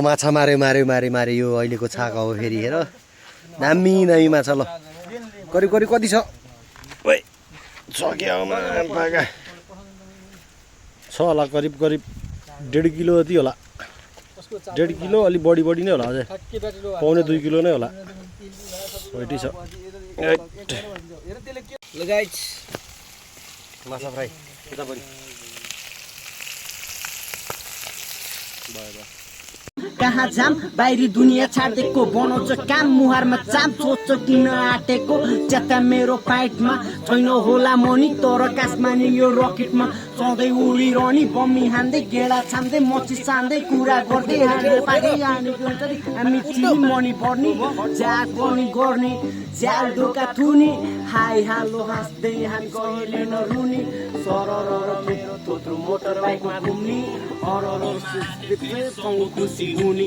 माछा मारे यो अहिलेको छाक हो फेरि हेर दामी माछा ल करिब कति छ ओइ सक्यो पाका छ होला करिब 1.5 किलो जति होला 1.5 किलो अलि बढी नै होला अझै पौने 2 किलो नै होला वेटी छ ल गाइस माछा फ्राई यता पनि कहाँ जाम बाहिरी दुनियाँ छाडिदिएको बनाउँछ काम मुहारमा चाम सोच्छ किन आँटेको च्याता मेरो पाइटमा छैन होला मनी तर कासमानी यो रकेटमा सधैँ उडिरहने बम्मी हान्दै गेडा छान्दै मची सान्दै कुरा गर्दै हामी चिनी मनी पर्ने जाग पनि गर्ने ज्याल ढोका थुनी हाई हालो हाँस्दै हामी कहिले नरुनी सरर मेरो थोत्रो मोटर बाइकमा घुम्ने खुसी हुने